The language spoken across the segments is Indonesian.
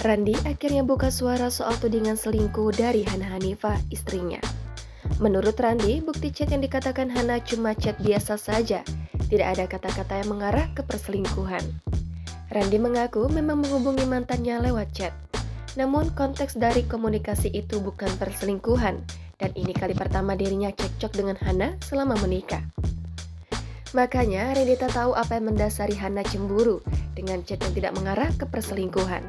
Randi akhirnya buka suara soal tudingan selingkuh dari Hana Hanifah, istrinya. Menurut Randi, bukti chat yang dikatakan Hana cuma chat biasa saja, tidak ada kata-kata yang mengarah ke perselingkuhan. Randi mengaku memang menghubungi mantannya lewat chat. Namun konteks dari komunikasi itu bukan perselingkuhan, dan ini kali pertama dirinya cekcok dengan Hana selama menikah. Makanya Randi tak tahu apa yang mendasari Hana cemburu dengan chat yang tidak mengarah ke perselingkuhan.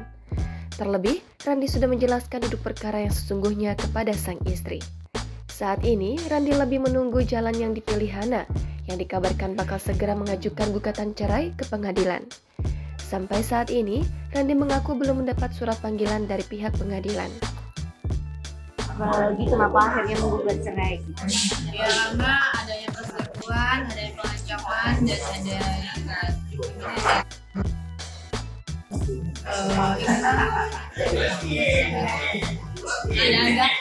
Terlebih, Randi sudah menjelaskan duduk perkara yang sesungguhnya kepada sang istri. Saat ini, Randi lebih menunggu jalan yang dipilih Hana, yang dikabarkan bakal segera mengajukan gugatan cerai ke pengadilan. Sampai saat ini, Randi mengaku belum mendapat surat panggilan dari pihak pengadilan. Apalagi kenapa akhirnya menggugat cerai? Ya karena adanya perselingkuhan, adanya pengancaman, dan ada ada agak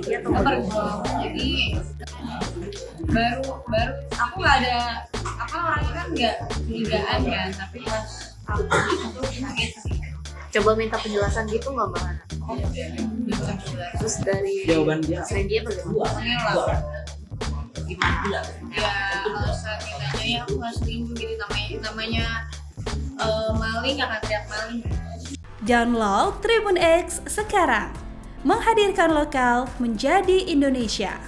Dia tuh kepergok. Jadi baru aku nggak ada apa orangnya kan nggak curigaan ya, tapi pas aku itu kaget sih. coba minta penjelasan gitu nggak Mbak Hana? Terus dari Jawaban dia. istri dia bagaimana? Pokoknya lah Gimana? ya alasan ditanya ya aku nggak selingkuh gitu, namanya maling akan teriak maling. Download Tribun X sekarang, menghadirkan lokal menjadi Indonesia.